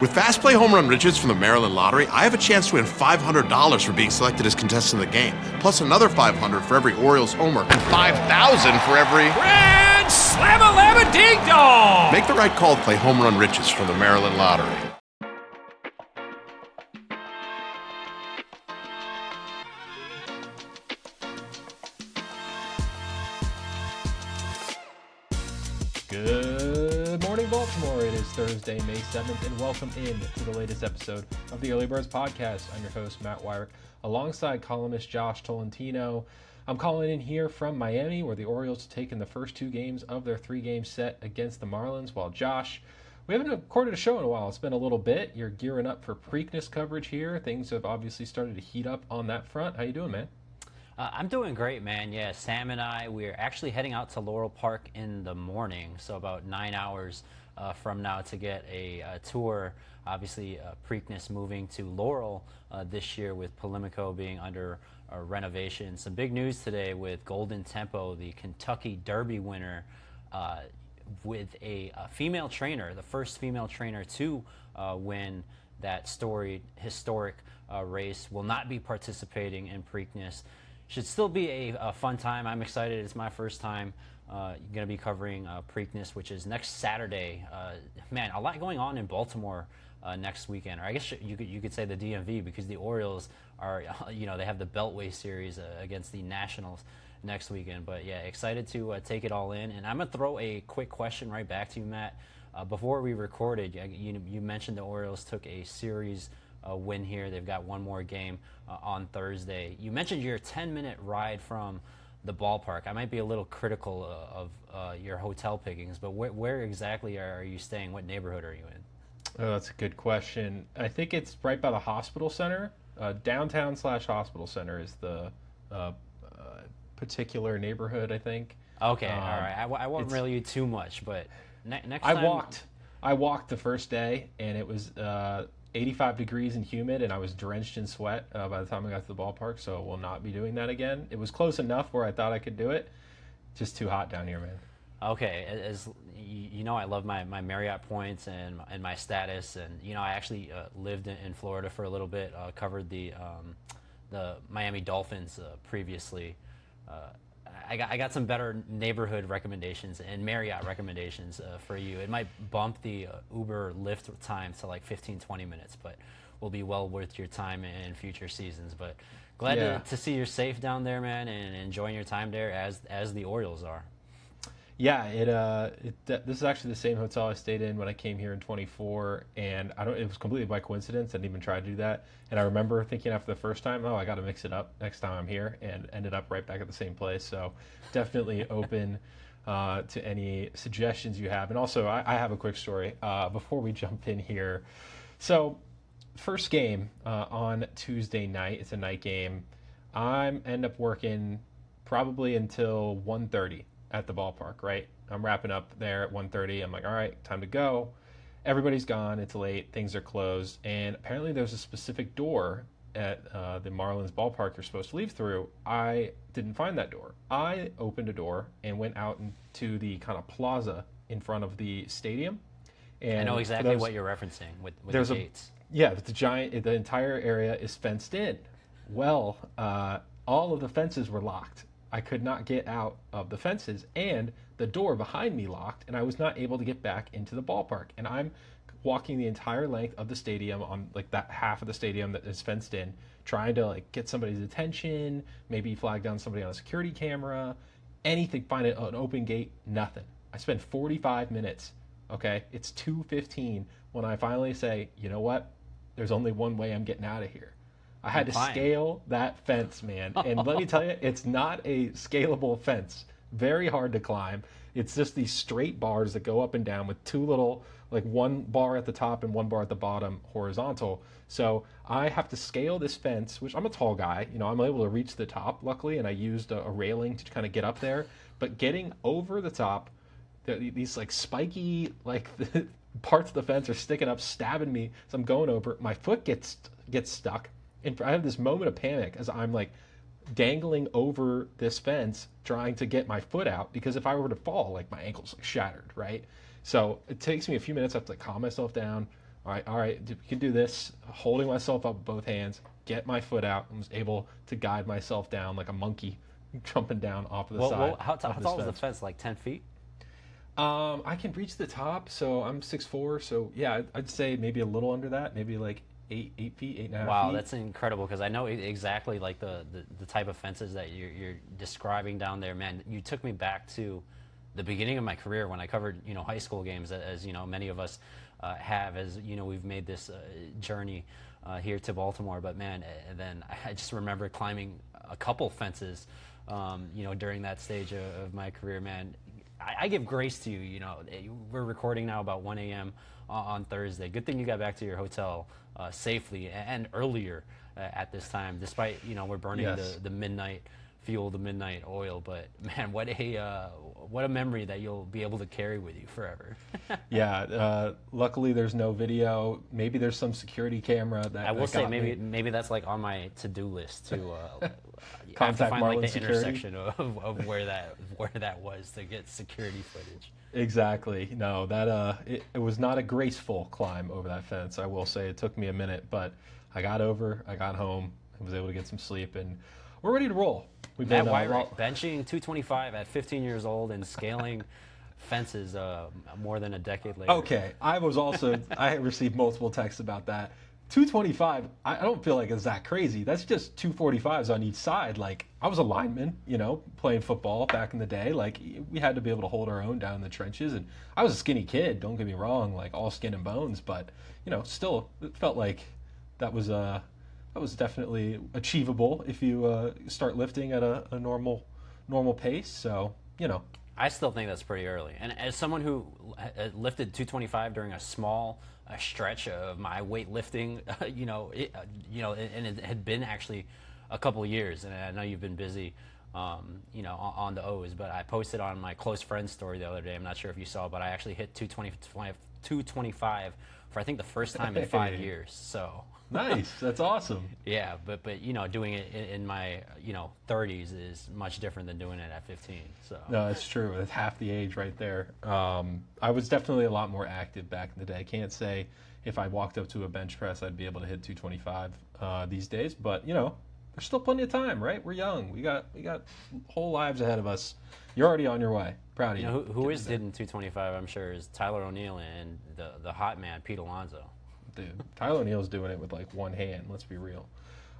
With Fast Play Home Run Riches from the Maryland Lottery, I have a chance to win $500 for being selected as contestant of the game, plus another $500 for every Orioles homer, and $5,000 for every... Grand Slam-a-lama-ding-dong! Make the right call to play Home Run Riches from the Maryland Lottery. Good morning, Baltimore. It is Thursday, May 7th, and welcome in to the latest episode of the Early Birds Podcast. I'm your host, Matt Weyrich, alongside columnist Josh Tolentino. I'm calling in here from Miami, where the Orioles have taken the first two games of their three-game set against the Marlins, while Josh, we haven't recorded a show in a while. It's been a little bit. You're gearing up for Preakness coverage here. Things have obviously started to heat up on that front. How you doing, man? I'm doing great, man. Yeah, Sam and I, we're actually heading out to Laurel Park in the morning, so about 9 hours from now to get a tour. Obviously, Preakness moving to Laurel this year with Polimico being under renovation. Some big news today with Golden Tempo, the Kentucky Derby winner, with a female trainer, the first female trainer to win that storied, historic race, will not be participating in Preakness. Should still be a fun time. I'm excited. It's my first time going to be covering Preakness, which is next Saturday. Man, a lot going on in Baltimore next weekend. Or I guess you could say the DMV, because the Orioles are, they have the Beltway Series against the Nationals next weekend. But yeah, excited to take it all in. And I'm going to throw a quick question right back to you, Matt. Before we recorded, you mentioned the Orioles took a series win here. They've got one more game on Thursday. You mentioned your 10-minute ride from the ballpark. I might be a little critical of your hotel pickings, but where exactly are you staying? What neighborhood are you in? Oh, that's a good question. I think it's right by the hospital center. Downtown/hospital center is the particular neighborhood, I think. Okay, all right. I won't reel you too much, but next time... I walked the first day, and it was 85 degrees and humid, and I was drenched in sweat by the time I got to the ballpark, so we'll not be doing that again. It was close enough where I thought I could do it. Just too hot down here, man. Okay, as you know, I love my Marriott points and my status, and I actually lived in Florida for a little bit, covered the Miami Dolphins previously. I got some better neighborhood recommendations and Marriott recommendations for you. It might bump the Uber Lyft time to like 15-20 minutes, but will be well worth your time in future seasons. But glad to see you're safe down there, man, and enjoying your time there as the Orioles are. Yeah, this is actually the same hotel I stayed in when I came here in 24, and it was completely by coincidence. I didn't even try to do that. And I remember thinking after the first time, I got to mix it up next time I'm here, and ended up right back at the same place. So definitely open to any suggestions you have. And also, I have a quick story before we jump in here. So first game on Tuesday night, it's a night game. I end up working probably until 1:30 at the ballpark, right? I'm wrapping up there at 1:30. I'm like, all right, time to go. Everybody's gone. It's late. Things are closed. And apparently there's a specific door at the Marlins ballpark you're supposed to leave through. I didn't find that door. I opened a door and went out into the kind of plaza in front of the stadium. And I know exactly what you're referencing with the gates. The entire area is fenced in. Well, all of the fences were locked. I could not get out of the fences, and the door behind me locked, and I was not able to get back into the ballpark. And I'm walking the entire length of the stadium on like that half of the stadium that is fenced in, trying to like get somebody's attention, maybe flag down somebody on a security camera, anything, find an open gate, nothing. I spent 45 minutes, okay? It's 2:15 when I finally say, you know what? There's only one way I'm getting out of here. I had to scale that fence, man. And let me tell you, it's not a scalable fence. Very hard to climb. It's just these straight bars that go up and down with two little, like one bar at the top and one bar at the bottom, horizontal. So I have to scale this fence, which I'm a tall guy. I'm able to reach the top, luckily, and I used a railing to kind of get up there. But getting over the top, these like spiky, like parts of the fence are sticking up, stabbing me. So I'm going over. My foot gets stuck. And I have this moment of panic as I'm like dangling over this fence trying to get my foot out, because if I were to fall, like my ankle's like shattered, right? So it takes me a few minutes. I have to like calm myself down. all right, we can do this. Holding myself up with both hands, get my foot out, and was able to guide myself down like a monkey jumping down off of the side. How of this tall was the fence. fence? Like 10 feet? I can reach the top, so I'm 6'4", so yeah, I'd say maybe a little under that, maybe like 8 feet, 8.5 Wow, feet. that's incredible because I know exactly like the type of fences that you're describing down there, man. You took me back to the beginning of my career when I covered, high school games, as many of us have, as we've made this journey here to Baltimore. But man, and then I just remember climbing a couple fences, during that stage of my career, man. I give grace to you. We're recording now about 1 a.m. on Thursday. Good thing you got back to your hotel safely and earlier at this time, despite we're burning Yes. the midnight fuel, the midnight oil. But man, what a memory that you'll be able to carry with you forever. Yeah, luckily there's no video. Maybe there's some security camera that I will that say got me. maybe that's like on my to-do list to have to Contact find like Marlin the security. intersection of where that was to get security footage. Exactly. No, that it was not a graceful climb over that fence. I will say it took me a minute, but I got home, I was able to get some sleep, and we're ready to roll. We've Matt been Weyrich, benching 225 at 15 years old and scaling fences more than a decade later. Okay, I received multiple texts about that. 225, I don't feel like it's that crazy. That's just 245s on each side. Like, I was a lineman, playing football back in the day. Like, we had to be able to hold our own down in the trenches. And I was a skinny kid, don't get me wrong, like all skin and bones. But, still, it felt like that was definitely achievable if you start lifting at a normal pace. So, I still think that's pretty early. And as someone who lifted 225 during a small stretch of my weightlifting, and it had been actually a couple of years, and I know you've been busy, on the O's, but I posted on my close friends story the other day. I'm not sure if you saw, but I actually hit 225 for I think the first time in 5 years. So. Nice. That's awesome. Yeah, but doing it in my 30s is much different than doing it at 15. So No, it's true. It's half the age right there. I was definitely a lot more active back in the day. I can't say if I walked up to a bench press I'd be able to hit 225 these days, but there's still plenty of time, right? We're young. We got whole lives ahead of us. You're already on your way. Proud of you. Who is hitting 225? I'm sure is Tyler O'Neill and the hot man Pete Alonso. Dude, Tyler O'Neill's doing it with like one hand. Let's be real.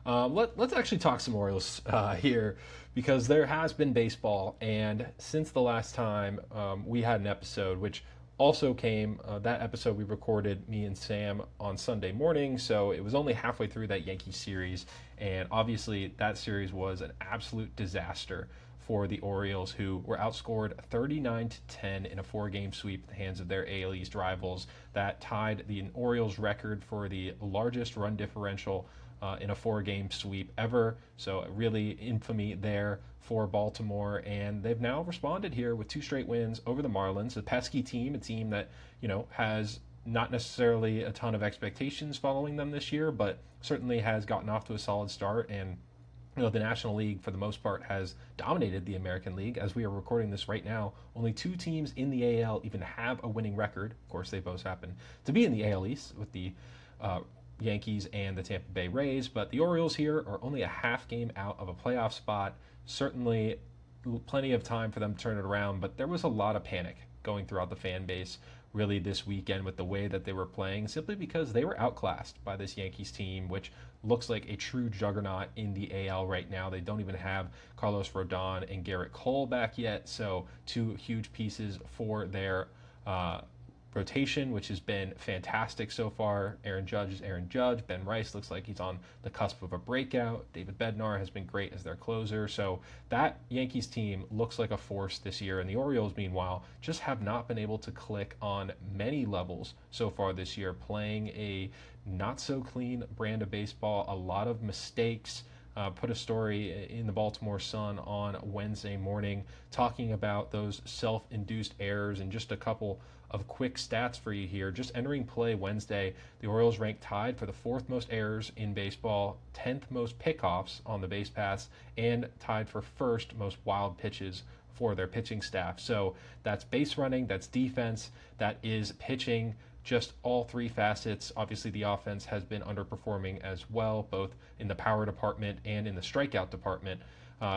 Let's actually talk some Orioles here, because there has been baseball, and since the last time we had an episode, which also came, that episode we recorded, me and Sam, on Sunday morning, so it was only halfway through that Yankee series, and obviously that series was an absolute disaster for the Orioles, who were outscored 39-10 in a 4-game sweep at the hands of their AL East rivals. That tied the Orioles record for the largest run differential in a 4-game sweep ever. So really infamy there for Baltimore, and they've now responded here with 2 straight wins over the Marlins, a pesky team, a team that has not necessarily a ton of expectations following them this year, but certainly has gotten off to a solid start. And the National League, for the most part, has dominated the American League. As we are recording this right now, only 2 teams in the AL even have a winning record. Of course, they both happen to be in the AL East, with the Yankees and the Tampa Bay Rays. But the Orioles here are only a half game out of a playoff spot. Certainly plenty of time for them to turn it around, but there was a lot of panic going throughout the fan base really this weekend with the way that they were playing, simply because they were outclassed by this Yankees team, which looks like a true juggernaut in the AL right now. They don't even have Carlos Rodon and Garrett Cole back yet, so 2 huge pieces for their rotation, which has been fantastic so far. Aaron Judge is Aaron Judge. Ben Rice looks like he's on the cusp of a breakout. David Bednar has been great as their closer. So that Yankees team looks like a force this year. And the Orioles, meanwhile, just have not been able to click on many levels so far this year, playing a not so clean brand of baseball, a lot of mistakes. Put a story in the Baltimore Sun on Wednesday morning talking about those self-induced errors, and just a couple of quick stats for you here. Just entering play Wednesday, the Orioles ranked tied for the 4th most errors in baseball, 10th most pickoffs on the base paths, and tied for 1st most wild pitches for their pitching staff. So that's base running, that's defense, that is pitching, just all three facets. Obviously, the offense has been underperforming as well, both in the power department and in the strikeout department.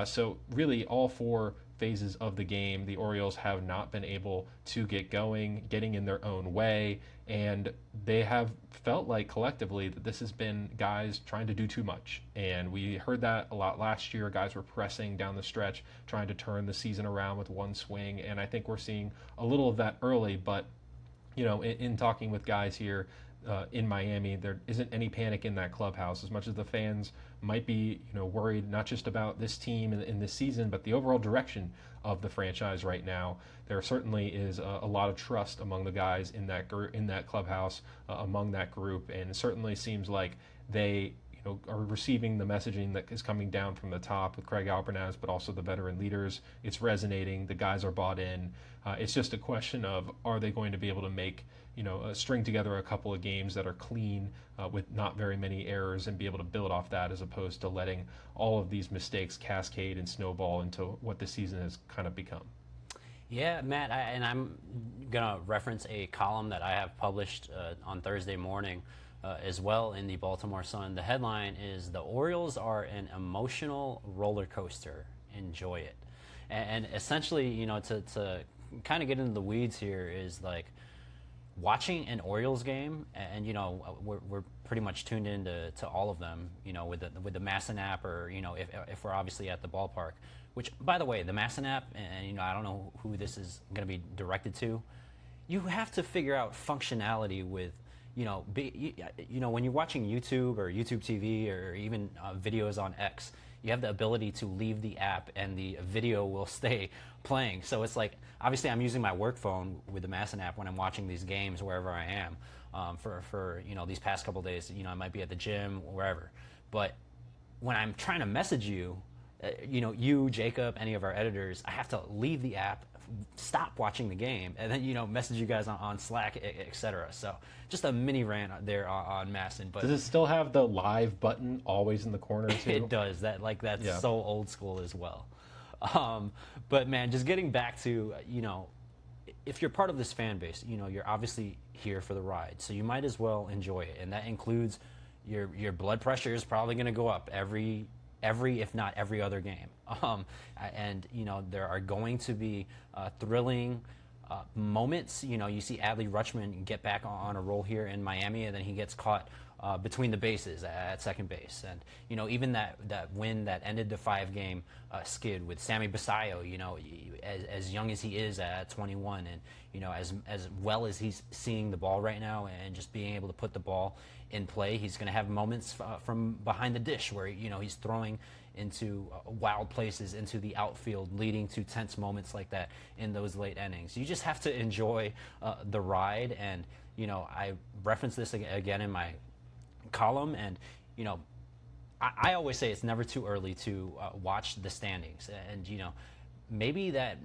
So really, all four phases of the game, the Orioles have not been able to get going, getting in their own way, and they have felt like collectively that this has been guys trying to do too much. And we heard that a lot last year. Guys were pressing down the stretch, trying to turn the season around with one swing, and I think we're seeing a little of that early, but in talking with guys here in Miami, there isn't any panic in that clubhouse. As much as the fans might be, worried not just about this team in this season, but the overall direction of the franchise right now, there certainly is a lot of trust among the guys in that clubhouse, among that group, and it certainly seems like they are receiving the messaging that is coming down from the top with Craig Alpernaz, but also the veteran leaders. It's resonating. The guys are bought in. It's just a question of, are they going to be able to make, string together a couple of games that are clean with not very many errors and be able to build off that, as opposed to letting all of these mistakes cascade and snowball into what the season has kind of become. Yeah, Matt, and I'm going to reference a column that I have published on Thursday morning as well in the Baltimore Sun. The headline is, "The Orioles are an emotional roller coaster. Enjoy it." And essentially, to kind of get into the weeds here, is like watching an Orioles game, and we're pretty much tuned into all of them, with the Masson app, or if we're obviously at the ballpark. Which, by the way, the Masson app, and I don't know who this is going to be directed to. You have to figure out functionality with. When you're watching YouTube or YouTube TV or even videos on X, you have the ability to leave the app and the video will stay playing. So it's like, obviously I'm using my work phone with the Masson app when I'm watching these games wherever I am. For these past couple days, I might be at the gym, wherever. But when I'm trying to message you, you, Jacob, any of our editors, I have to leave the app, stop watching the game, and then message you guys on Slack, etc. So just a mini rant there on Masson. But does it still have the live button always in the corner too? It does. That's so old school as well. But man, just getting back to if you're part of this fan base, you're obviously here for the ride, so you might as well enjoy it, and that includes your blood pressure is probably going to go up every if not every other game. And there are going to be thrilling moments. You see Adley Rutschman get back on a roll here in Miami, and then he gets caught between the bases at second base. And even that win that ended the 5-game skid with Sammy Basayo, as young as he is at 21, and as well as he's seeing the ball right now and just being able to put the ball in play, he's going to have moments from behind the dish where he's throwing into wild places into the outfield, leading to tense moments like that in those late innings. You just have to enjoy the ride. And I reference this again in my column, and I always say it's never too early to watch the standings, and maybe that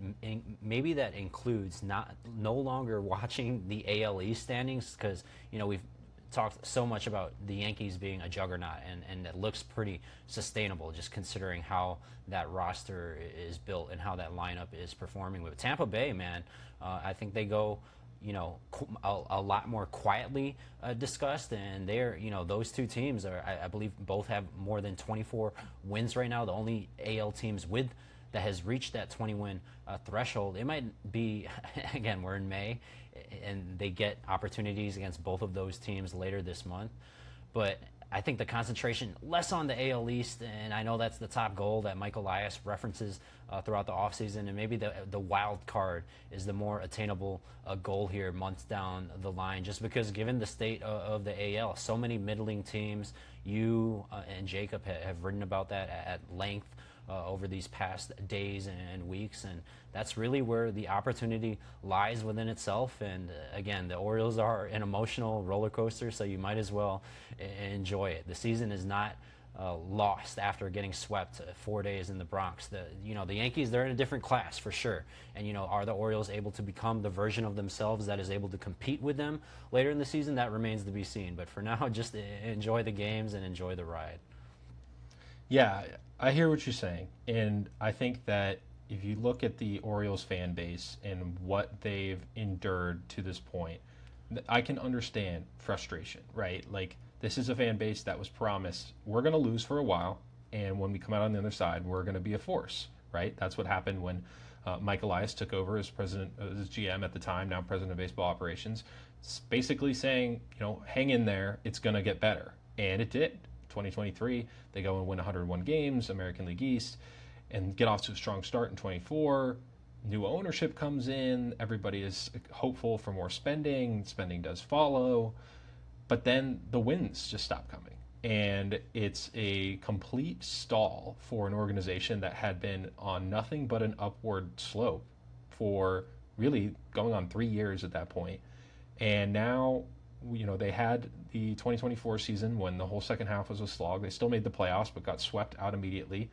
includes no longer watching the AL East standings, because we've talked so much about the Yankees being a juggernaut, and it looks pretty sustainable just considering how that roster is built and how that lineup is performing. With Tampa Bay, man, I think they go a lot more quietly discussed, and they're those two teams are, I believe, both have more than 24 wins right now. The only AL teams that has reached that 20-win threshold. It might be, again, we're in May, and they get opportunities against both of those teams later this month. But I think the concentration less on the AL East, and I know that's the top goal that Mike Elias references throughout the offseason, and maybe the wild card is the more attainable goal here months down the line, just because given the state of the AL, so many middling teams, you and Jacob have written about that at length over these past days and weeks, and that's really where the opportunity lies within itself. And again, the Orioles are an emotional roller coaster, so you might as well enjoy it. The season is not lost after getting swept 4 days in the Bronx. The Yankees, they're in a different class for sure, and are the Orioles able to become the version of themselves that is able to compete with them later in the season? That remains to be seen, but for now, just enjoy the games and enjoy the ride. Yeah, I hear what you're saying, and I think that if you look at the Orioles fan base and what they've endured to this point, I can understand frustration, right? Like, this is a fan base that was promised, we're going to lose for a while, and when we come out on the other side, we're going to be a force, right? That's what happened when Mike Elias took over as president, as GM at the time, now president of baseball operations. It's basically saying, hang in there, it's going to get better. And it did. 2023, they go and win 101 games, American League East, and get off to a strong start in 24. New ownership comes in, everybody is hopeful for more spending does follow, but then the wins just stop coming. And it's a complete stall for an organization that had been on nothing but an upward slope for really going on 3 years at that point. And now, they had the 2024 season when the whole second half was a slog. They still made the playoffs, but got swept out immediately.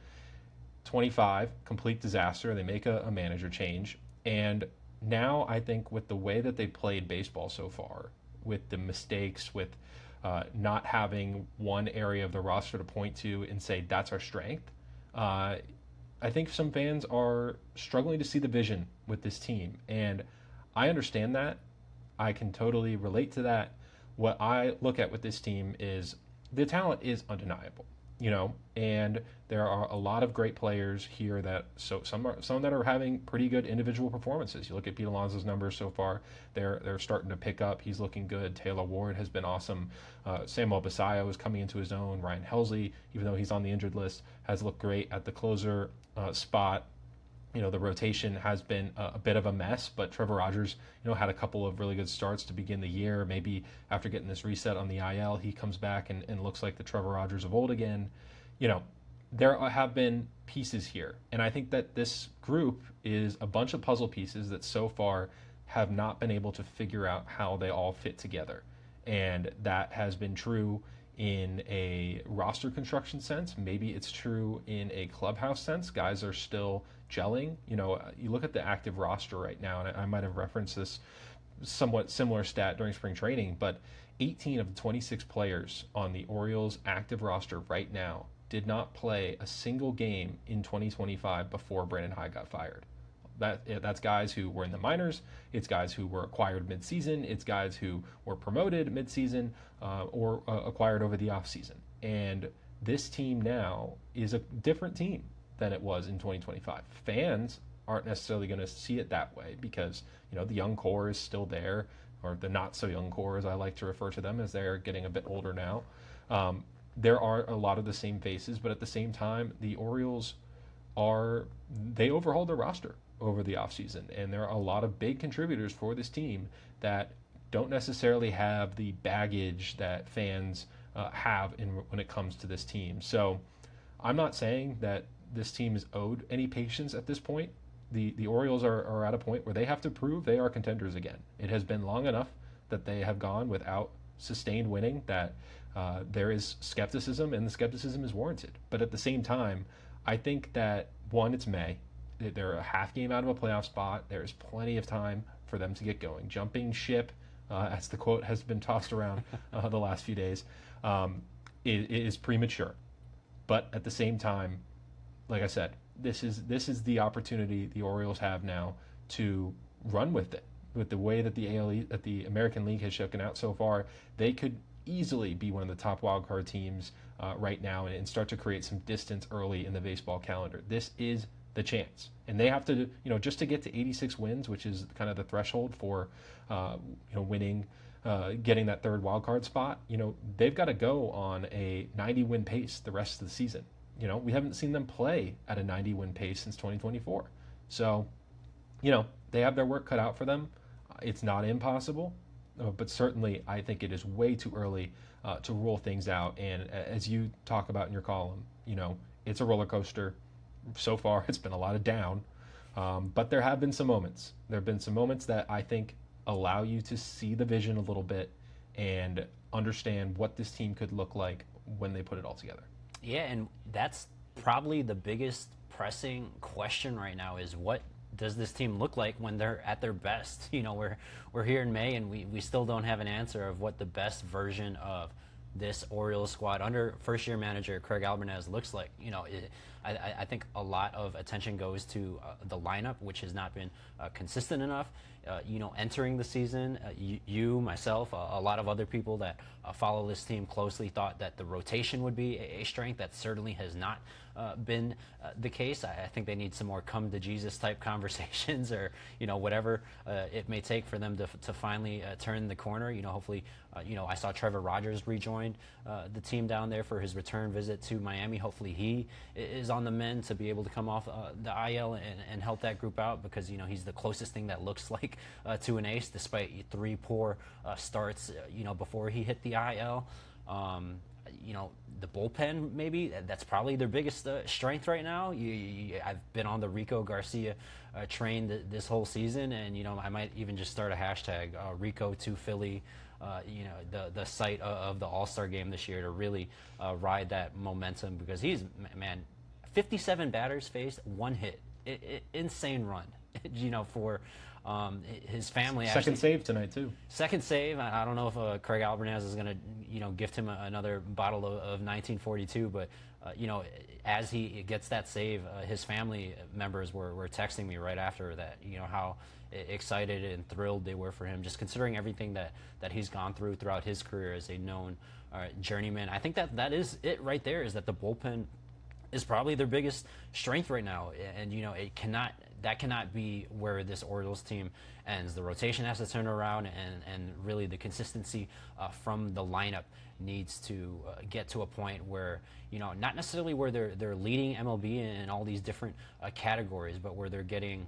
25, complete disaster. They make a manager change. And now I think with the way that they played baseball so far, with the mistakes, with not having one area of the roster to point to and say, that's our strength, I think some fans are struggling to see the vision with this team. And I understand that. I can totally relate to that. What I look at with this team is the talent is undeniable, and there are a lot of great players here that some that are having pretty good individual performances. You look at Pete Alonso's numbers so far; they're starting to pick up. He's looking good. Taylor Ward has been awesome. Samuel Basayo is coming into his own. Ryan Helsley, even though he's on the injured list, has looked great at the closer spot. The rotation has been a bit of a mess, but Trevor Rogers, had a couple of really good starts to begin the year. Maybe after getting this reset on the IL, he comes back and looks like the Trevor Rogers of old again. There have been pieces here, and I think that this group is a bunch of puzzle pieces that so far have not been able to figure out how they all fit together. And that has been true in a roster construction sense. Maybe it's true in a clubhouse sense. Guys are still gelling. You look at the active roster right now, and I might have referenced this somewhat similar stat during spring training, but 18 of the 26 players on the Orioles active roster right now did not play a single game in 2025 before Brandon Hyde got fired. That's guys who were in the minors. It's guys who were acquired midseason. It's guys who were promoted midseason or acquired over the offseason. And this team now is a different team than it was in 2025. Fans aren't necessarily going to see it that way because, the young core is still there, or the not so young core, as I like to refer to them, as they're getting a bit older now. There are a lot of the same faces, but at the same time, the Orioles they overhauled their roster over the offseason, and there are a lot of big contributors for this team that don't necessarily have the baggage that fans have when it comes to this team. So I'm not saying that this team is owed any patience at this point. The Orioles are at a point where they have to prove they are contenders again. It has been long enough that they have gone without sustained winning that there is skepticism, and the skepticism is warranted. But at the same time, I think that, one, it's May. They're a half game out of a playoff spot. There's plenty of time for them to get going. Jumping ship, as the quote has been tossed around the last few days, it is premature. But at the same time, like I said, this is the opportunity the Orioles have now to run with it. With the way that the American League has shaken out so far, they could easily be one of the top wildcard teams right now and start to create some distance early in the baseball calendar. This is the chance, and they have to, just to get to 86 wins, which is kind of the threshold for, winning, getting that third wildcard spot. They've got to go on a 90-win pace the rest of the season. We haven't seen them play at a 90-win pace since 2024. So, they have their work cut out for them. It's not impossible, but certainly I think it is way too early to rule things out. And as you talk about in your column, it's a roller coaster. So far, it's been a lot of down, but there have been some moments. There have been some moments that I think allow you to see the vision a little bit and understand what this team could look like when they put it all together. Yeah, and that's probably the biggest pressing question right now is what does this team look like when they're at their best? We're here in May, and we still don't have an answer of what the best version of this Orioles squad under first-year manager Craig Albanez looks like. I think a lot of attention goes to the lineup, which has not been consistent enough. Entering the season, you, myself, a lot of other people that follow this team closely thought that the rotation would be a strength. That certainly has not been the case. I think they need some more come to Jesus type conversations, or whatever it may take for them to finally turn the corner. Hopefully, I saw Trevor Rogers rejoined the team down there for his return visit to Miami. Hopefully, he is on the mend to be able to come off the IL and help that group out, because he's the closest thing that looks like to an ace, despite 3 poor starts before he hit the IL. The bullpen, maybe that's probably their biggest strength right now. I've been on the Rico Garcia train this whole season, and I might even just start a hashtag Rico to Philly. The site of the All-Star game this year, to really ride that momentum, because he's 57 batters faced, 1 hit, insane run. For his family. Second save tonight too. Second save. I don't know if Craig Albanez is going to gift him another bottle of 1942, but as he gets that save, his family members were texting me right after that. How excited and thrilled they were for him, just considering everything that he's gone throughout his career as a known journeyman. I think that is it right there. Is that the bullpen is probably their biggest strength right now, and that cannot be where this Orioles team ends. The rotation has to turn around, and really the consistency from the lineup needs to get to a point where not necessarily where they're leading MLB in all these different categories, but where they're getting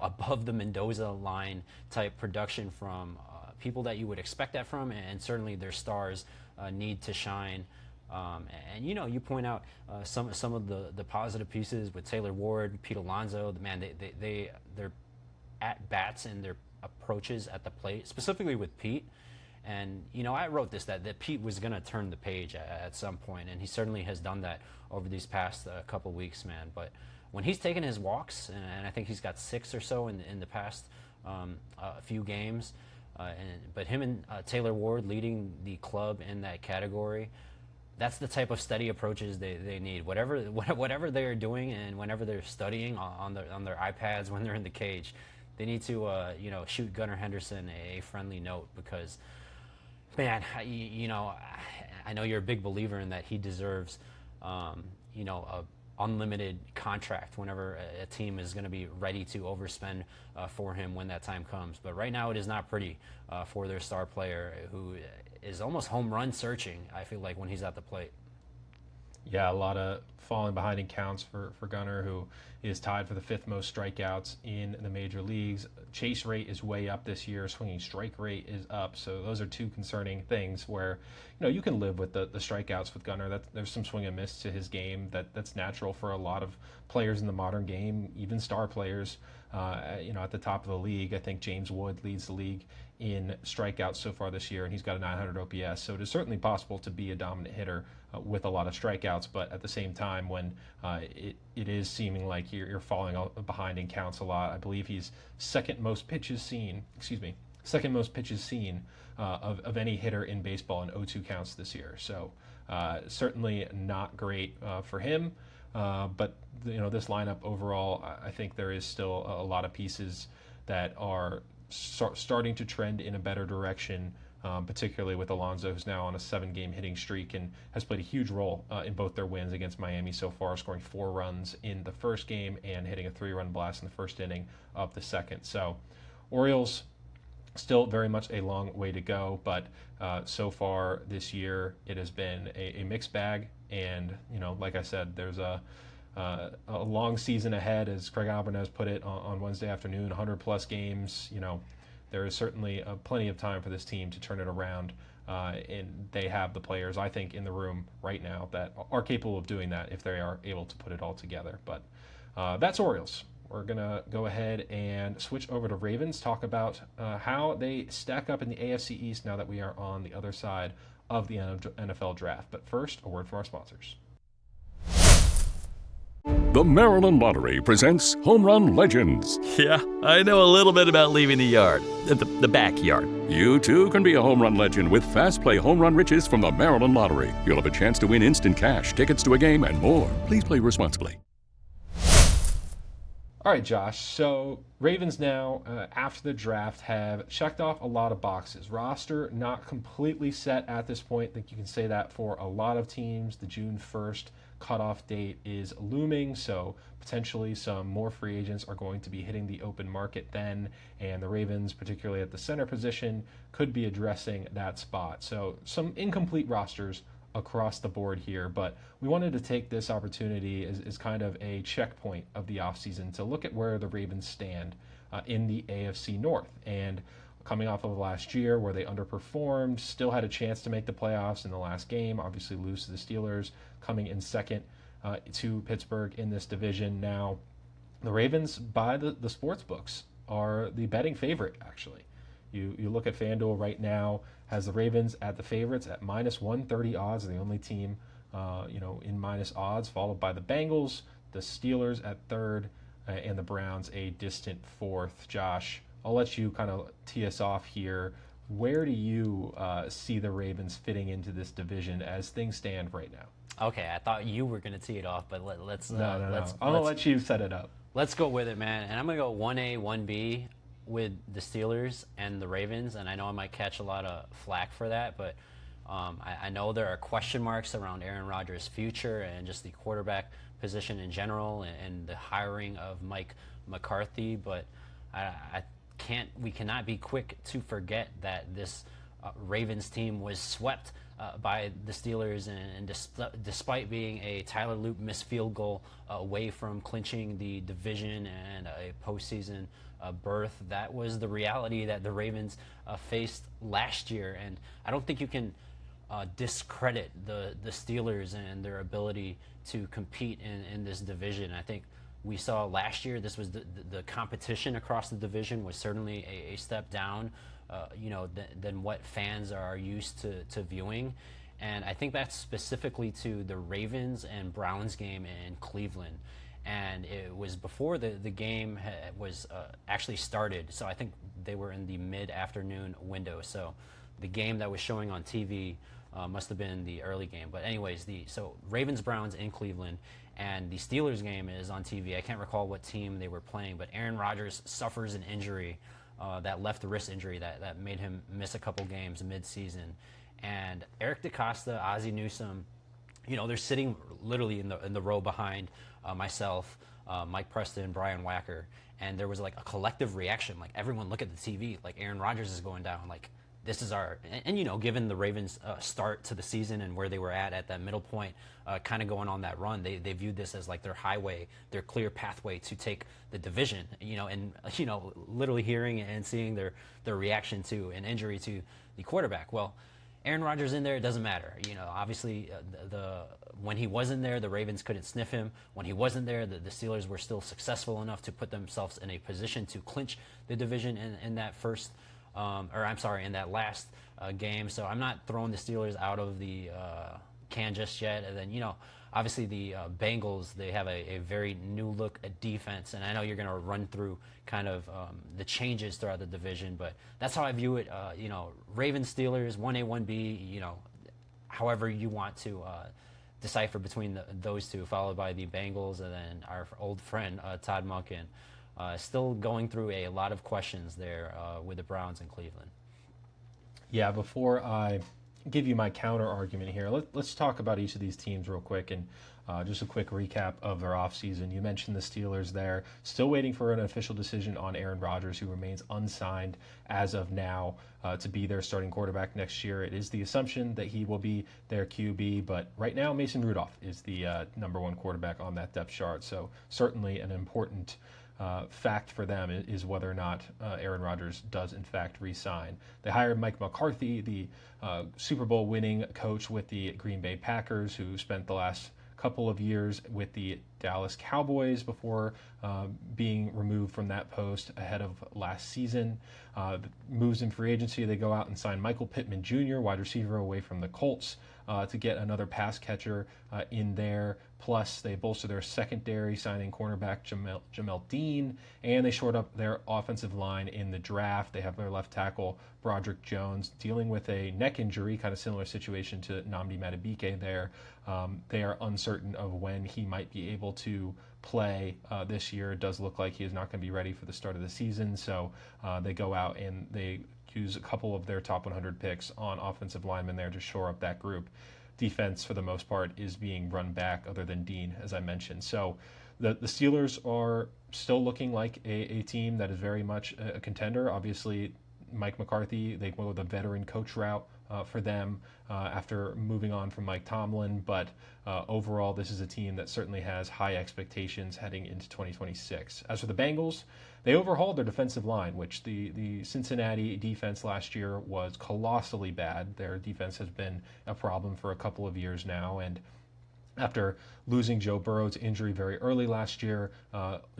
above the Mendoza line type production from people that you would expect that from, and certainly their stars need to shine. And you point out some of the positive pieces with Taylor Ward, Pete Alonso. Their at bats and their approaches at the plate, specifically with Pete. And I wrote this that Pete was going to turn the page at some point, and he certainly has done that over these past couple weeks, man. But when he's taken his walks, and I think he's got 6 or so in the past few games, but him and Taylor Ward leading the club in that category. That's the type of steady approaches they need. Whatever they are doing, and whenever they're studying on their iPads when they're in the cage, they need to shoot Gunnar Henderson a friendly note, because, man, I know you're a big believer in that he deserves a unlimited contract whenever a team is going to be ready to overspend for him when that time comes. But right now it is not pretty for their star player, who is almost home run searching, I feel like, when he's at the plate. Yeah, a lot of falling behind in counts for Gunnar, who is tied for the 5th most strikeouts in the major leagues. Chase rate is way up this year. Swinging strike rate is up. So those are 2 concerning things where, you can live with the strikeouts with Gunnar. There's some swing and miss to his game that's natural for a lot of players in the modern game, even star players. At the top of the league, I think James Wood leads the league in strikeouts so far this year, and he's got a 900 OPS. So it is certainly possible to be a dominant hitter with a lot of strikeouts, but at the same time, when it is seeming like you're falling behind in counts a lot, I believe he's second most pitches seen of any hitter in baseball in 0-2 counts this year. So certainly not great for him. But this lineup overall, I think there is still a lot of pieces that are starting to trend in a better direction, particularly with Alonso, who's now on a 7-game hitting streak and has played a huge role in both their wins against Miami so far, scoring 4 runs in the first game and hitting a 3-run blast in the first inning of the second. So Orioles, still very much a long way to go, but so far this year it has been a mixed bag. And like I said, there's a long season ahead, as Craig Albanez put it on Wednesday afternoon. 100+ games. There is certainly plenty of time for this team to turn it around, and they have the players, I think, in the room right now that are capable of doing that if they are able to put it all together. But that's Orioles. We're going to go ahead and switch over to Ravens, talk about how they stack up in the AFC East now that we are on the other side of the NFL draft. But first, a word from our sponsors. The Maryland Lottery presents Home Run Legends. Yeah, I know a little bit about leaving the yard, the backyard. You too can be a home run legend with Fast Play Home Run Riches from the Maryland Lottery. You'll have a chance to win instant cash, tickets to a game, and more. Please play responsibly. All right, Josh. So Ravens now, after the draft, have checked off a lot of boxes. Roster not completely set at this point. I think you can say that for a lot of teams. The June 1st cutoff date is looming, so potentially some more free agents are going to be hitting the open market then, and the Ravens, particularly at the center position, could be addressing that spot. So some incomplete rosters across the board here, but we wanted to take this opportunity as kind of a checkpoint of the offseason to look at where the Ravens stand in the AFC North. And coming off of last year where they underperformed, still had a chance to make the playoffs in the last game, obviously lose to the Steelers, coming in second to Pittsburgh in this division. Now, the Ravens, by the sports books, are the betting favorite, actually. You look at FanDuel right now, has the Ravens at the favorites at minus 130 odds, the only team in minus odds, followed by the Bengals, the Steelers at third, and the Browns a distant fourth. Josh, I'll let you kind of tee us off here. Where do you see the Ravens fitting into this division as things stand right now? Okay, I thought you were going to tee it off, but let's No. I'm going to let you set it up. Let's go with it, man. And I'm going to go 1A, 1B with the Steelers and the Ravens. And I know I might catch a lot of flack for that, but I know there are question marks around Aaron Rodgers' future and just the quarterback position in general and the hiring of Mike McCarthy. But we cannot be quick to forget that this Ravens team was swept by the Steelers, and despite being a Tyler Loop missed field goal away from clinching the division and a postseason berth, that was the reality that the Ravens faced last year. And I don't think you can discredit the Steelers and their ability to compete in this division. I think we saw last year this was the competition across the division was certainly a step down than what fans are used to viewing. And I think that's specifically to the Ravens and Browns game in Cleveland. And it was before the game was actually started. So I think they were in the mid-afternoon window. So the game that was showing on TV must have been the early game. But anyways, so Ravens-Browns in Cleveland, and the Steelers game is on TV. I can't recall what team they were playing, but Aaron Rodgers suffers an injury, that left wrist injury that made him miss a couple games mid-season. And Eric DeCosta, Ozzie Newsome, they're sitting literally in the row behind myself, Mike Preston, Brian Wacker, and there was like a collective reaction. Like, everyone look at the TV, like Aaron Rodgers is going down, like this is our, and given the Ravens' start to the season and where they were at that middle point, kind of going on that run, they viewed this as like their highway, their clear pathway to take the division, and literally hearing and seeing their reaction to an injury to the quarterback. Well, Aaron Rodgers in there, it doesn't matter. Obviously, when he wasn't there, the Ravens couldn't sniff him. When he wasn't there, the Steelers were still successful enough to put themselves in a position to clinch the division in that in that last game. So I'm not throwing the Steelers out of the can just yet. And then, obviously the Bengals, they have a very new look at defense, and I know you're going to run through kind of the changes throughout the division, but that's how I view it. Ravens, Steelers, 1A, 1B, however you want to decipher between those two, followed by the Bengals and then our old friend Todd Monken. Still going through a lot of questions there with the Browns in Cleveland. Yeah, before I give you my counter argument here, let's talk about each of these teams real quick, and just a quick recap of their offseason. You mentioned the Steelers there, still waiting for an official decision on Aaron Rodgers, who remains unsigned as of now to be their starting quarterback next year. It is the assumption that he will be their QB, but right now Mason Rudolph is the number one quarterback on that depth chart, so certainly an important fact for them is whether or not Aaron Rodgers does in fact re-sign. They hired Mike McCarthy, the Super Bowl winning coach with the Green Bay Packers, who spent the last couple of years with the Dallas Cowboys before being removed from that post ahead of last season. Moves in free agency, they go out and sign Michael Pittman Jr., wide receiver away from the Colts. to get another pass catcher in there. Plus, they bolster their secondary, signing cornerback Jamel Dean, and they shored up their offensive line in the draft. They have their left tackle, Broderick Jones, dealing with a neck injury, kind of similar situation to Nnamdi Madubuike there. They are uncertain of when he might be able to play this year. It does look like he is not going to be ready for the start of the season, so they go out and they use a couple of their top 100 picks on offensive linemen there to shore up that group. Defense, for the most part, is being run back, other than Dean, as I mentioned. So the Steelers are still looking like a team that is very much a contender. Obviously, Mike McCarthy, they go the veteran coach route for them after moving on from Mike Tomlin. But overall, this is a team that certainly has high expectations heading into 2026. As for the Bengals, they overhauled their defensive line, which the Cincinnati defense last year was colossally bad. Their defense has been a problem for a couple of years now, and after losing Joe Burrow to injury very early last year,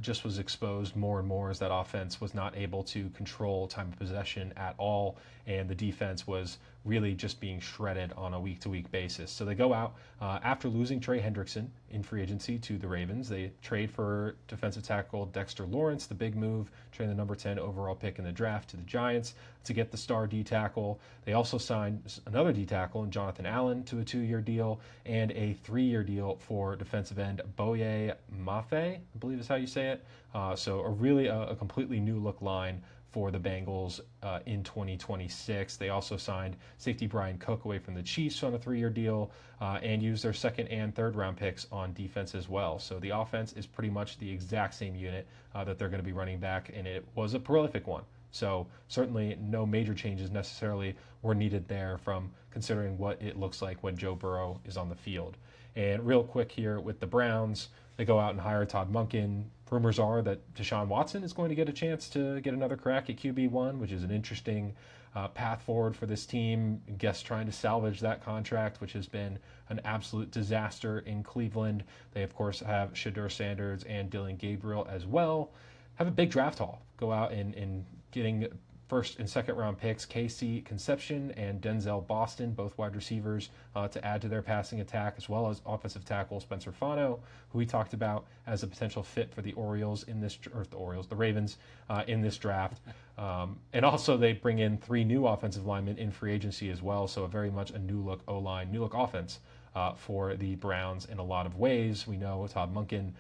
just was exposed more and more as that offense was not able to control time of possession at all, and the defense was really just being shredded on a week-to-week basis. So they go out after losing Trey Hendrickson in free agency to the Ravens. They trade for defensive tackle Dexter Lawrence, the big move, trade the number 10 overall pick in the draft to the Giants to get the star D tackle. They also signed another D tackle in Jonathan Allen to a 2-year deal and a 3-year deal for defensive end Boye Mafe, I believe is how you say it. So a completely new look line for the Bengals in 2026. They also signed safety Brian Cook away from the Chiefs on a 3-year deal and used their 2nd and 3rd round picks on defense as well. So the offense is pretty much the exact same unit that they're going to be running back, and it was a prolific one. So certainly no major changes necessarily were needed there from considering what it looks like when Joe Burrow is on the field. And real quick here with the Browns, they go out and hire Todd Monken. Rumors are that Deshaun Watson is going to get a chance to get another crack at QB1, which is an interesting path forward for this team. I guess trying to salvage that contract, which has been an absolute disaster in Cleveland. They, of course, have Shedeur Sanders and Dylan Gabriel as well. Have a big draft haul. Go out and getting 1st and 2nd round picks, Casey Concepcion and Denzel Boston, both wide receivers, to add to their passing attack, as well as offensive tackle Spencer Fano, who we talked about as a potential fit for the Ravens in this draft. And also they bring in 3 new offensive linemen in free agency as well, so very much a new look O-line, new look offense for the Browns in a lot of ways. We know Todd Monken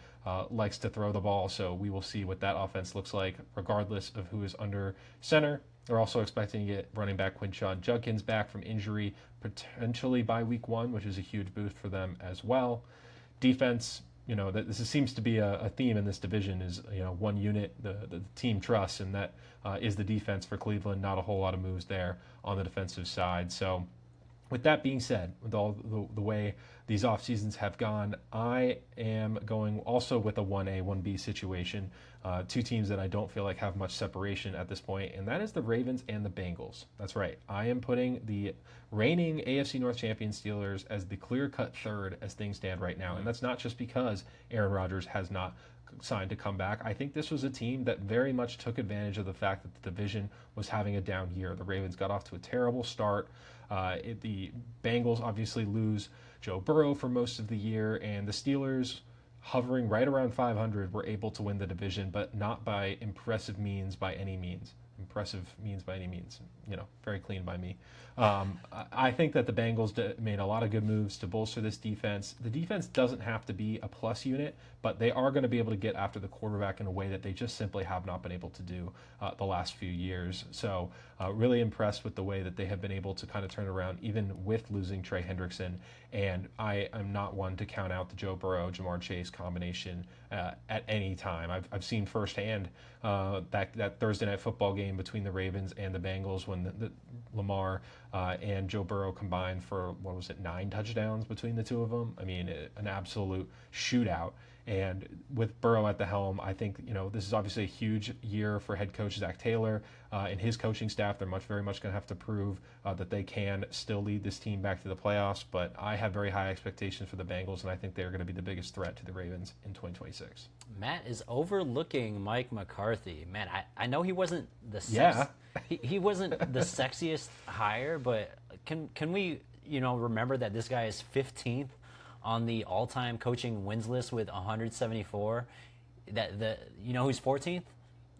likes to throw the ball, so we will see what that offense looks like regardless of who is under center. They're also expecting to get running back Quinshon Judkins back from injury potentially by week 1, which is a huge boost for them as well. Defense, this seems to be a theme in this division is, one unit, the team trusts, and that is the defense for Cleveland. Not a whole lot of moves there on the defensive side. So with that being said, with all the way these off seasons have gone, I am going also with a 1A, 1B situation, 2 teams that I don't feel like have much separation at this point, and that is the Ravens and the Bengals. That's right. I am putting the reigning AFC North champion Steelers as the clear-cut 3rd as things stand right now, and that's not just because Aaron Rodgers has not signed to come back. I think this was a team that very much took advantage of the fact that the division was having a down year. The Ravens got off to a terrible start. The Bengals obviously lose Joe Burrow for most of the year, and the Steelers, hovering right around 500, were able to win the division, but not by impressive means by any means. Very clean by me. I think that the Bengals made a lot of good moves to bolster this defense. The defense doesn't have to be a plus unit, but they are going to be able to get after the quarterback in a way that they just simply have not been able to do the last few years. So really impressed with the way that they have been able to kind of turn around even with losing Trey Hendrickson. And I am not one to count out the Joe Burrow, Jamar Chase combination at any time. I've seen firsthand that Thursday night football game between the Ravens and the Bengals when the Lamar and Joe Burrow combined for, 9 touchdowns between the two of them. I mean, an absolute shootout. And with Burrow at the helm, I think, this is obviously a huge year for head coach Zach Taylor and his coaching staff. They're very much going to have to prove that they can still lead this team back to the playoffs. But I have very high expectations for the Bengals, and I think they're going to be the biggest threat to the Ravens in 2026. Matt is overlooking Mike McCarthy. Man, I know he wasn't the Yeah. he wasn't the sexiest hire, but can we remember that this guy is 15th on the all-time coaching wins list with 174. Who's 14th?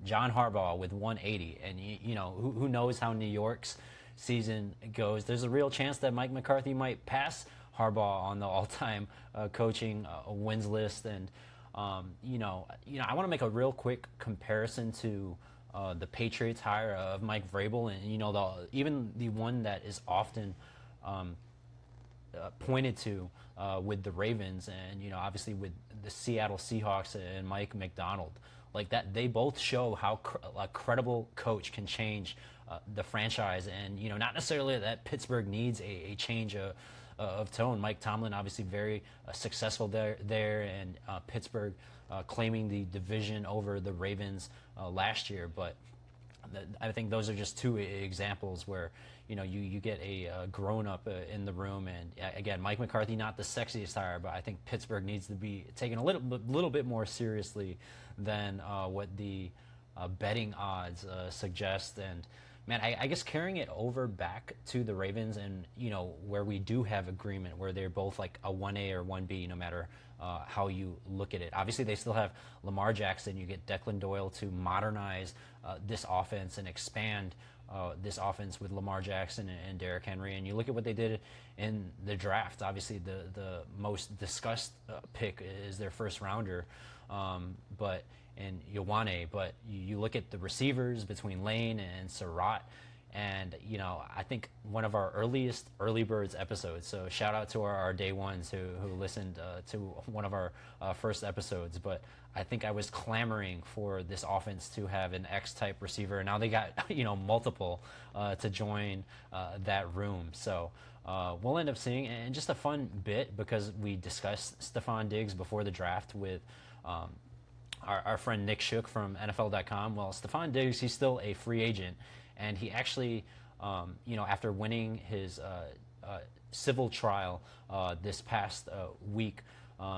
John Harbaugh with 180. And who knows how New York's season goes? There's a real chance that Mike McCarthy might pass Harbaugh on the all-time coaching wins list. And I want to make a real quick comparison to the Patriots hire of Mike Vrabel, and even the one that is often pointed to with the Ravens, and obviously with the Seattle Seahawks and Mike McDonald, like that, they both show how a credible coach can change the franchise, and not necessarily that Pittsburgh needs a change of tone. Mike Tomlin obviously very successful there, and Pittsburgh claiming the division over the Ravens last year. But I think those are just two examples where you get a grown-up in the room. And again, Mike McCarthy, not the sexiest hire, but I think Pittsburgh needs to be taken a little bit more seriously than what the betting odds suggest. And man, I guess carrying it over back to the Ravens, and where we do have agreement, where they're both like a 1A or 1B, no matter how you look at it. Obviously, they still have Lamar Jackson. You get Declan Doyle to modernize this offense and expand this offense with Lamar Jackson and Derrick Henry. And you look at what they did in the draft. Obviously, the most discussed pick is their first rounder, and Ioane. But you look at the receivers between Lane and Surratt, and I think one of our early birds episodes. So shout out to our day ones who listened to one of our first episodes. But I think I was clamoring for this offense to have an X-type receiver, and now they got multiple to join that room. So we'll end up seeing, and just a fun bit, because we discussed Stephon Diggs before the draft with our friend Nick Shook from NFL.com. Well, Stephon Diggs, he's still a free agent, and he actually, after winning his civil trial this past week,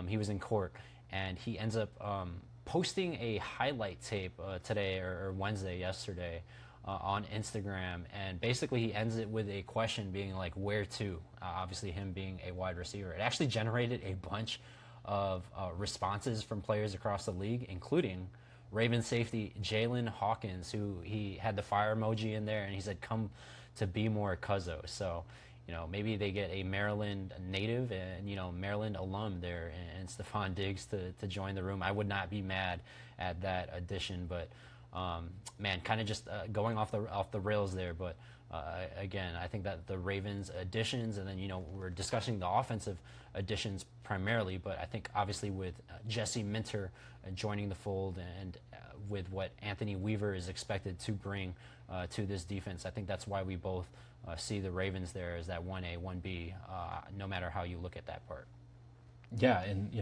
he was in court, and he ends up posting a highlight tape today or yesterday on Instagram, and basically he ends it with a question being like, where to? Obviously him being a wide receiver. It actually generated a bunch of responses from players across the league, including Ravens safety Jalen Hawkins, who he had the fire emoji in there, and he said, come to be more Cuzzo. So, maybe they get a Maryland native and, Maryland alum there, and Stephon Diggs to join the room. I would not be mad at that addition, but man, kind of just going off the rails there. But again, I think that the Ravens additions, and then we're discussing the offensive additions primarily, but I think obviously with Jesse Minter joining the fold, and with what Anthony Weaver is expected to bring to this defense, I think that's why we both see the Ravens there as that 1A, 1B, no matter how you look at that part. Yeah, and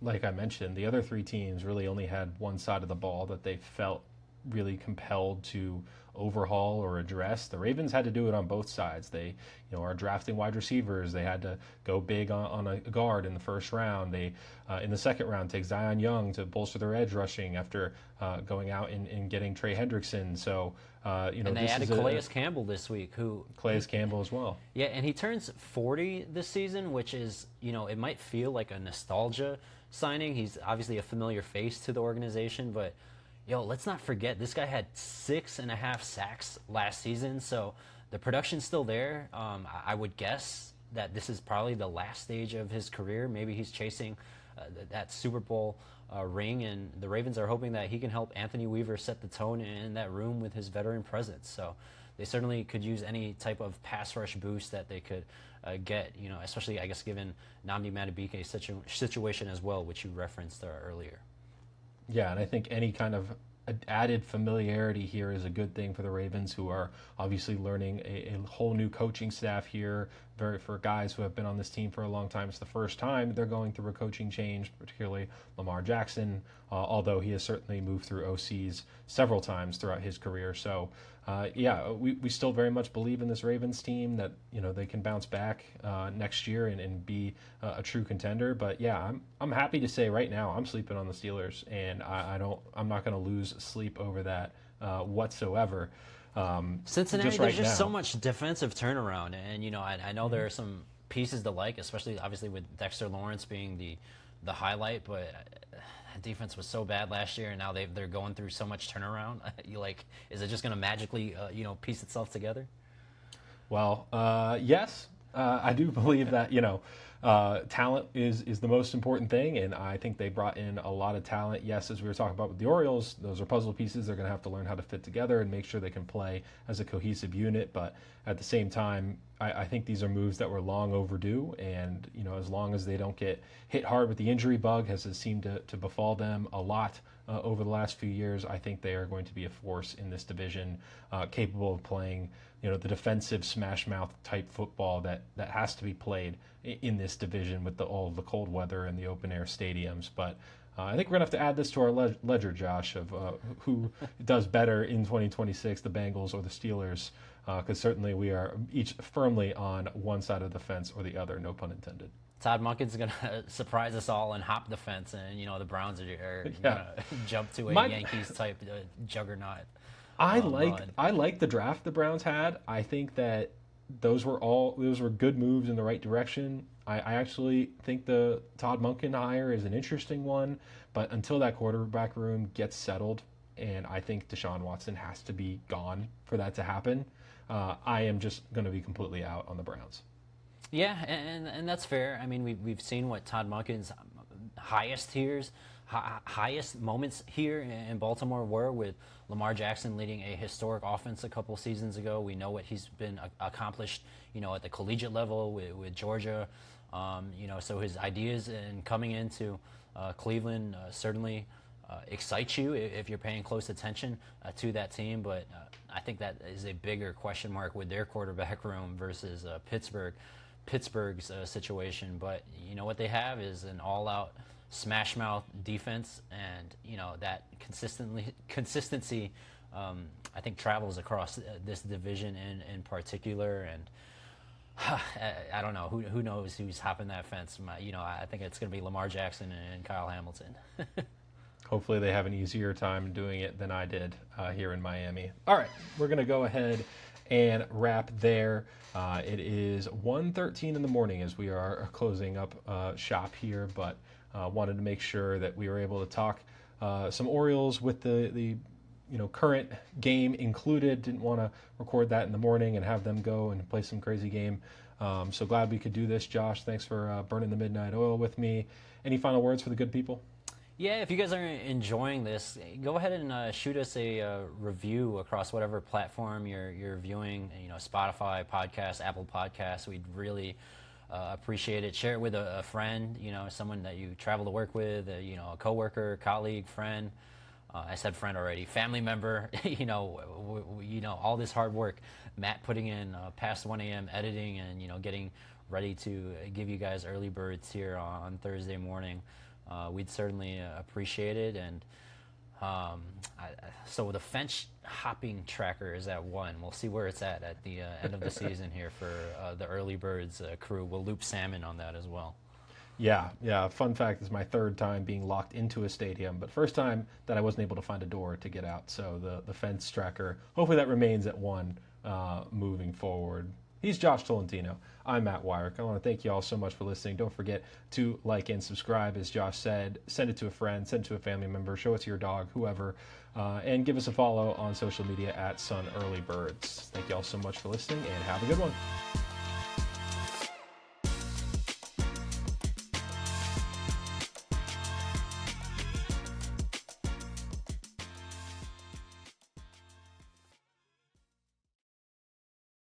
like I mentioned, the other three teams really only had one side of the ball that they felt really compelled to overhaul or address. The Ravens had to do it on both sides. They are drafting wide receivers. They had to go big on a guard in the first round. They in the second round take Zion Young to bolster their edge rushing after going out and getting Trey Hendrickson. So and they added Calais Campbell this week, Calais Campbell as well. Yeah, and he turns 40 this season, which is it might feel like a nostalgia signing. He's obviously a familiar face to the organization, but let's not forget, this guy had 6.5 sacks last season, so the production's still there. I would guess that this is probably the last stage of his career. Maybe he's chasing that Super Bowl ring, and the Ravens are hoping that he can help Anthony Weaver set the tone in that room with his veteran presence. So they certainly could use any type of pass rush boost that they could get, especially, I guess, given Nnamdi Madubuike's situation as well, which you referenced earlier. Yeah, and I think any kind of added familiarity here is a good thing for the Ravens, who are obviously learning a whole new coaching staff here. For guys who have been on this team for a long time, it's the first time they're going through a coaching change, particularly Lamar Jackson, although he has certainly moved through OCs several times throughout his career. So we still very much believe in this Ravens team, that they can bounce back next year and be a true contender. But yeah, I'm happy to say right now I'm sleeping on the Steelers, and I'm not going to lose sleep over that whatsoever. Cincinnati, there's just so much defensive turnaround, and I know there are some pieces to like, especially obviously with Dexter Lawrence being the highlight, but defense was so bad last year, and now they're going through so much turnaround. Is it just going to magically piece itself together? Well, yes, I do believe that talent is the most important thing, and I think they brought in a lot of talent. Yes, as we were talking about with the Orioles, those are puzzle pieces. They're going to have to learn how to fit together and make sure they can play as a cohesive unit. But at the same time, I think these are moves that were long overdue, and as long as they don't get hit hard with the injury bug, as has seemed to befall them a lot over the last few years, I think they are going to be a force in this division, capable of playing the defensive smash mouth type football that has to be played in this division with all of the cold weather and the open air stadiums. But I think we're going to have to add this to our ledger, Josh, of who does better in 2026, the Bengals or the Steelers, because certainly we are each firmly on one side of the fence or the other, no pun intended. Todd Monken's going to surprise us all and hop the fence, and the Browns are going to jump to a Yankees type juggernaut. I like the draft the Browns had. I think that those were good moves in the right direction. I actually think the Todd Monken hire is an interesting one, but until that quarterback room gets settled, and I think Deshaun Watson has to be gone for that to happen, I am just going to be completely out on the Browns. Yeah, and that's fair. I mean, we've seen what Todd Monken's highest moments here in Baltimore were with Lamar Jackson leading a historic offense a couple seasons ago. We know what he's been accomplished, at the collegiate level with Georgia. So his ideas and coming into Cleveland certainly excite you if you're paying close attention to that team. But I think that is a bigger question mark with their quarterback room versus Pittsburgh's situation. But what they have is an all-out smash mouth defense, and that consistency I think travels across this division in particular. And I don't know who knows who's hopping that fence. I think it's going to be Lamar Jackson and Kyle Hamilton. Hopefully they have an easier time doing it than I did here in Miami. All right, we're going to go ahead and wrap there. It is 1:13 in the morning as we are closing up shop here, but wanted to make sure that we were able to talk some Orioles with the current game included. Didn't want to record that in the morning and have them go and play some crazy game. So glad we could do this, Josh. Thanks for burning the midnight oil with me. Any final words for the good people? Yeah, if you guys are enjoying this, go ahead and shoot us a review across whatever platform you're viewing. Spotify, podcast, Apple Podcasts. We'd really appreciate it. Share it with a friend, someone that you travel to work with, a coworker, colleague, friend. I said friend already. Family member. All this hard work. Matt putting in past 1 a.m. editing and getting ready to give you guys early birds here on Thursday morning. We'd certainly appreciate it. And so the fence hopping tracker is at 1. We'll see where it's at the end of the season here for the early birds crew. We'll loop salmon on that as well. Yeah. Fun fact, is my third time being locked into a stadium, but first time that I wasn't able to find a door to get out. So the fence tracker, hopefully that remains at 1 moving forward. He's Josh Tolentino. I'm Matt Weyrich. I want to thank you all so much for listening. Don't forget to like and subscribe, as Josh said. Send it to a friend, send it to a family member, show it to your dog, whoever, and give us a follow on social media at Sun Early Birds. Thank you all so much for listening, and have a good one.